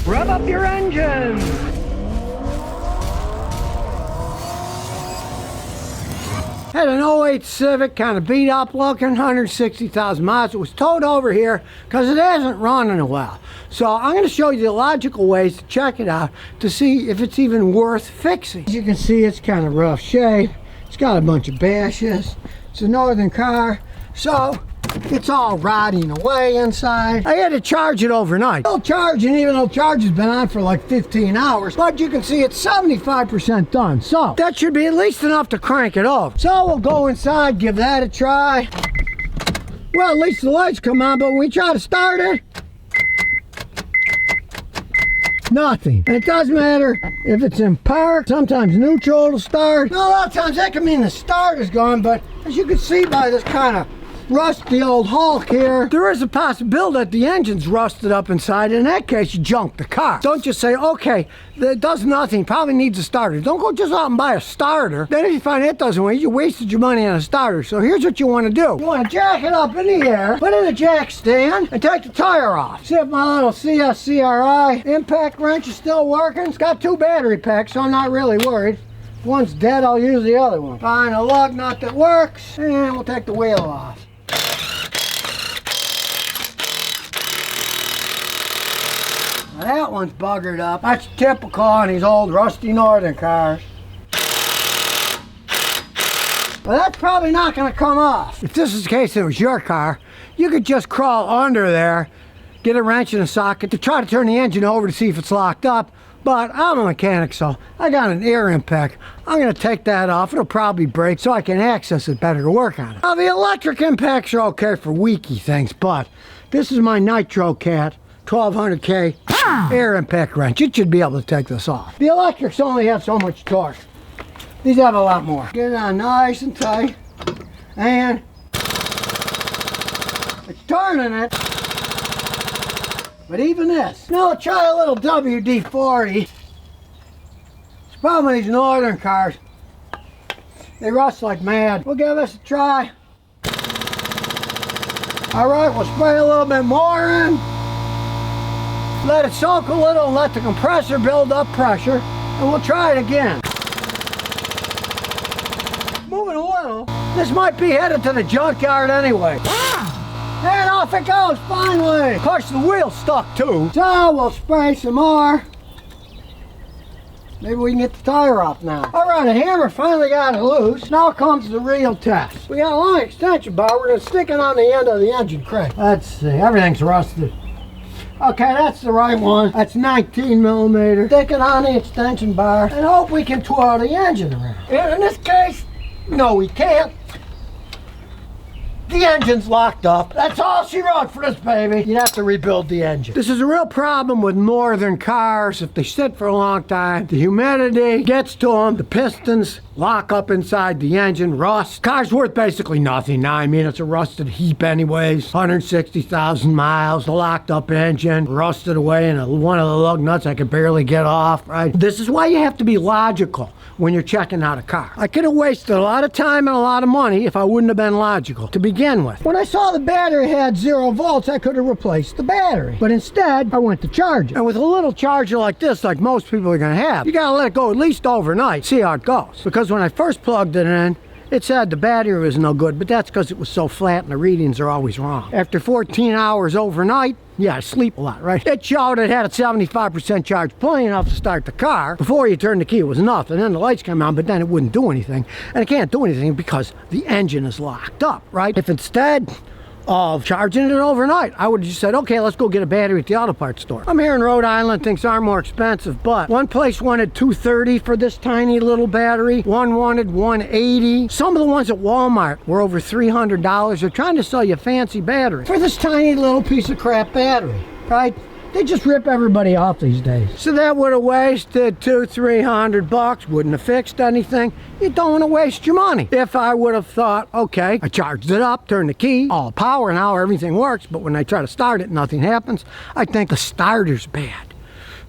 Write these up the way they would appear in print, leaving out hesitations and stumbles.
Rev up your engines. Had an '08 Civic, kind of beat up looking, 160,000 miles. It was towed over here because it hasn't run in a while. So I'm going to show you the logical ways to check it out to see if it's even worth fixing. As you can see, it's kind of rough shape. It's got a bunch of bashes. It's a northern car, so it's all rotting away inside. I had to charge it overnight. Still charging, even though charge has been on for like 15 hours. But you can see it's 75% done. So that should be at least enough to crank it off. So we'll go inside, give that a try. Well, at least the lights come on, but when we try to start it, nothing. And it doesn't matter if it's in park, sometimes neutral to start. Now, a lot of times that can mean the start is gone, but as you can see by this kind of rusty old Hulk here, there is a possibility that the engine's rusted up inside. In that case, you junk the car. Don't just say, okay, that does nothing, probably needs a starter. Don't go just out and buy a starter. Then if you find it doesn't work, you wasted your money on a starter. So here's what you want to do. You want to jack it up in the air, put it in a jack stand, and take the tire off. See if my little CSCRI impact wrench is still working. It's got 2 battery packs, so I'm not really worried. If one's dead, I'll use the other one. Find a lug nut that works, and we'll take the wheel off. Now that one's buggered up. That's typical on these old rusty northern cars. But that's probably not going to come off. If this is the case and it was your car, you could just crawl under there, get a wrench in a socket to try to turn the engine over to see if it's locked up. But I'm a mechanic, so I got an air impact. I'm going to take that off. It'll probably break so I can access it better to work on it. Now, the electric impacts are okay for weaky things, but this is my Nitro Cat 1200K air impact wrench. It should be able to take this off. The electrics only have so much torque. These have a lot more. Get it on nice and tight, and it's turning it. But even this. Now try a little WD-40. It's problem with these northern cars. They rust like mad. We'll give this a try. All right, we'll spray a little bit more in. Let it soak a little and let the compressor build up pressure, and we'll try it again. Moving a little. This might be headed to the junkyard anyway. And off it goes, finally. Of course, the wheel's stuck too. So we'll spray some more. Maybe we can get the tire off now. All right, the hammer finally got it loose. Now comes the real test. We got a long extension bar. We're going to stick it on the end of the engine crank. Let's see, everything's rusted. Okay, that's the right one. That's 19 millimeter. Stick it on the extension bar and hope we can twirl the engine around. And in this case, no, we can't. The engine's locked up. That's all she wrote for this baby. You'd have to rebuild the engine. This is a real problem with northern cars. If they sit for a long time, the humidity gets to them, the pistons lock up inside the engine, rust. Car's worth basically nothing now. I mean, it's a rusted heap anyways. 160,000 miles, a locked up engine, rusted away, and one of the lug nuts I could barely get off, right? This is why you have to be logical when you're checking out a car. I could have wasted a lot of time and a lot of money if I wouldn't have been logical to begin with. When I saw the battery had 0 volts, I could have replaced the battery. But instead, I went to charge it. And with a little charger like this, like most people are gonna have, you gotta let it go at least overnight, see how it goes. Because when I first plugged it in, it said the battery was no good, but that's because it was so flat and the readings are always wrong. After 14 hours overnight, yeah, I sleep a lot, right? It showed it had a 75% charge, plenty enough to start the car. Before you turned the key, it was enough, and then the lights came on, but then it wouldn't do anything. And it can't do anything because the engine is locked up, right? If instead of charging it overnight, I would have just said, okay, let's go get a battery at the auto parts store. I'm here in Rhode Island, things are more expensive, but one place wanted $230 for this tiny little battery, one wanted $180. Some of the ones at Walmart were over $300. They're trying to sell you a fancy battery for this tiny little piece of crap battery, right? They just rip everybody off these days. So that would have wasted $200-300, wouldn't have fixed anything. You don't want to waste your money. If I would have thought, okay, I charged it up, turned the key, all power, now everything works, but when I try to start it, nothing happens, I think the starter's bad.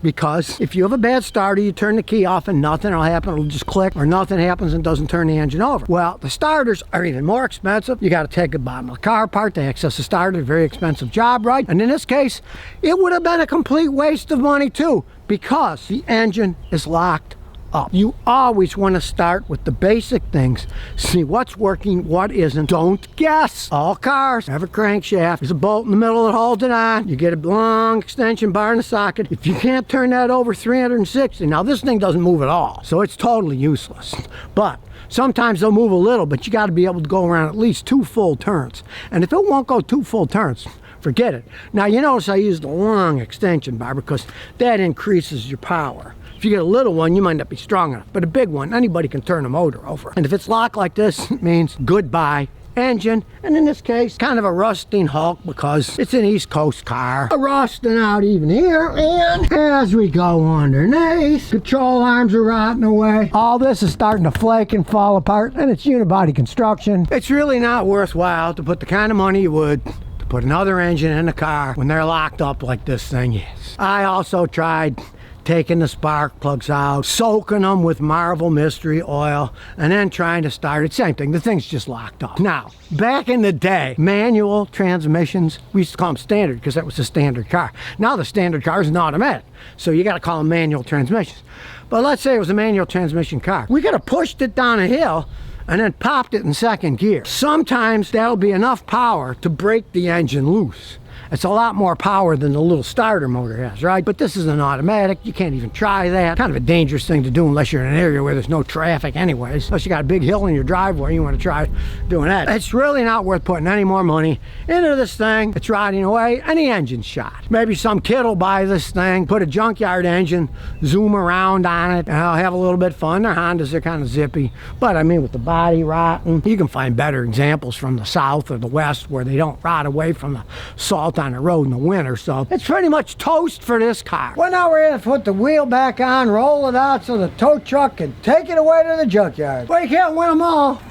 Because if you have a bad starter, you turn the key off and nothing will happen. It'll just click, or nothing happens and doesn't turn the engine over. Well, the starters are even more expensive. You got to take the bottom of the car apart to access the starter. Very expensive job, right? And in this case, it would have been a complete waste of money too, because the engine is locked up. You always want to start with the basic things. See what's working, what isn't. Don't guess. All cars have a crankshaft. There's a bolt in the middle that holds it on. You get a long extension bar in the socket. If you can't turn that over 360, now this thing doesn't move at all, so it's totally useless. But sometimes they'll move a little, but you got to be able to go around at least 2 full turns. And if it won't go 2 full turns, forget it. Now you notice I used a long extension bar because that increases your power. If you get a little one, you might not be strong enough, but a big one, anybody can turn a motor over. And if it's locked like this, it means goodbye engine. And in this case, kind of a rusting hulk because it's an East Coast car. A rusting out even here. And as we go underneath, control arms are rotting away. All this is starting to flake and fall apart, and it's unibody construction. It's really not worthwhile to put the kind of money you would to put another engine in a car when they're locked up like this thing is. I also tried taking the spark plugs out, soaking them with Marvel Mystery Oil, and then trying to start it. Same thing, the thing's just locked up. Now, back in the day, manual transmissions, we used to call them standard because that was the standard car. Now the standard car is an automatic, so you got to call them manual transmissions. But let's say it was a manual transmission car. We could have pushed it down a hill and then popped it in second gear. Sometimes that'll be enough power to break the engine loose. It's a lot more power than the little starter motor has, right? But this is an automatic. You can't even try that. Kind of a dangerous thing to do unless you're in an area where there's no traffic anyways. Unless you got a big hill in your driveway, you want to try doing that. It's really not worth putting any more money into this thing. It's rotting away and the engine's shot. Maybe some kid will buy this thing, put a junkyard engine, zoom around on it, and I'll have a little bit of fun. Their Hondas are kind of zippy. But I mean, with the body rotting, you can find better examples from the South or the West where they don't rot away from the salt on the road in the winter, so it's pretty much toast for this car. Well, now we're going to put the wheel back on, roll it out so the tow truck can take it away to the junkyard. Well, you can't win them all.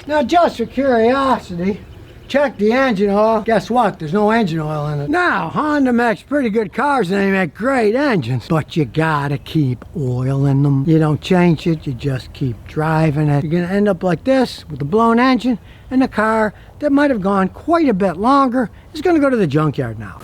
Now, just for curiosity, check the engine oil. Guess what? There's no engine oil in it. Now, Honda makes pretty good cars and they make great engines, but you gotta keep oil in them. You don't change it, you just keep driving it. You're gonna end up like this with a blown engine and a car that might have gone quite a bit longer is gonna go to the junkyard now.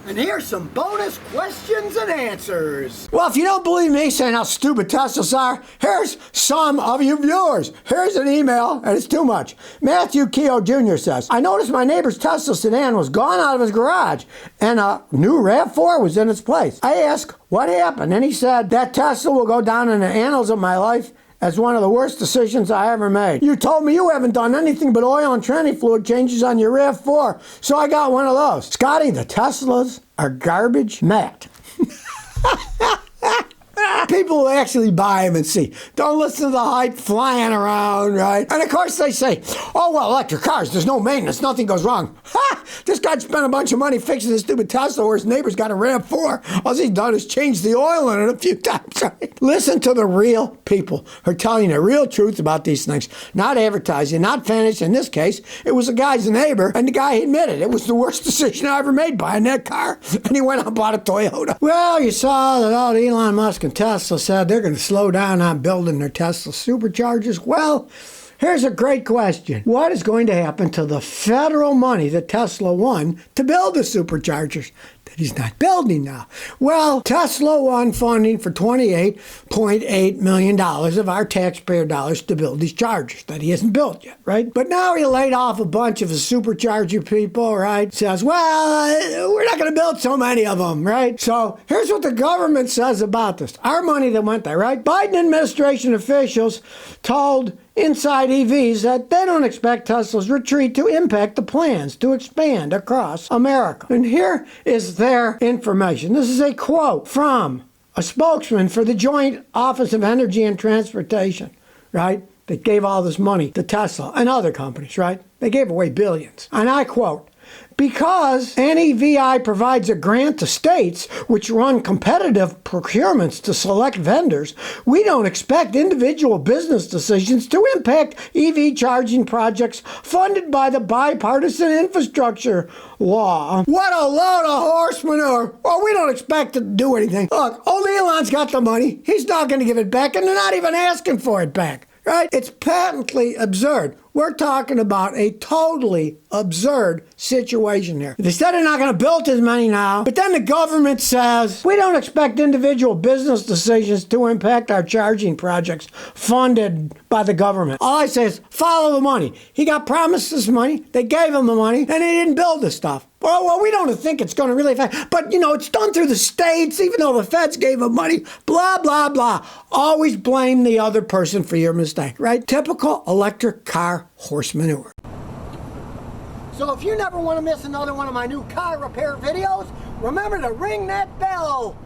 And here's some bonus questions and answers. Well, if you don't believe me saying how stupid Teslas are, here's some of you viewers. Here's an email, and it's too much. Matthew Keogh Jr. says, I noticed my neighbor's Tesla sedan was gone out of his garage, and a new RAV4 was in its place. I asked, what happened? And he said, that Tesla will go down in the annals of my life as one of the worst decisions I ever made. You told me you haven't done anything but oil and tranny fluid changes on your RAV4, so I got one of those. Scotty, the Teslas are garbage. Matt. People will actually buy them and see. Don't listen to the hype flying around, right? And of course they say, oh, well, electric cars, there's no maintenance, nothing goes wrong. Ha! This guy spent a bunch of money fixing this stupid Tesla where his neighbor's got a RAV4. All he's done is change the oil in it a few times, right? Listen to the real people who are telling you the real truth about these things. Not advertising, not fantasy. In this case, it was the guy's neighbor, and the guy admitted it was the worst decision I ever made buying that car. And he went out and bought a Toyota. Well, you saw that all Elon Musk and Tesla said they're going to slow down on building their Tesla superchargers. Well, here's a great question. What is going to happen to the federal money that Tesla won to build the superchargers that he's not building now? Well, Tesla won funding for $28.8 million of our taxpayer dollars to build these chargers that he hasn't built yet, right? But now he laid off a bunch of his supercharger people, right? Says, well, we're not going to build so many of them, right? So here's what the government says about this. Our money that went there, right? Biden administration officials told Inside EVs that they don't expect Tesla's retreat to impact the plans to expand across America. And here is their information. This is a quote from a spokesman for the Joint Office of Energy and Transportation, right? That gave all this money to Tesla and other companies, right? They gave away billions. And I quote, Because NEVI provides a grant to states which run competitive procurements to select vendors, we don't expect individual business decisions to impact EV charging projects funded by the bipartisan infrastructure law. What a load of horse manure. Well, we don't expect to do anything. Look, old Elon's got the money. He's not going to give it back, and they're not even asking for it back. Right? It's patently absurd. We're talking about a totally absurd situation here. They said they're not going to build as many now, but then the government says, we don't expect individual business decisions to impact our charging projects funded by the government. All I say is, follow the money. He got promised this money, they gave him the money, and he didn't build this stuff. Well, we don't think it's going to really affect, but it's done through the states, even though the feds gave him money, blah, blah, blah. Always blame the other person for your mistake, right? Typical electric car horse manure. So if you never want to miss another one of my new car repair videos, remember to ring that bell.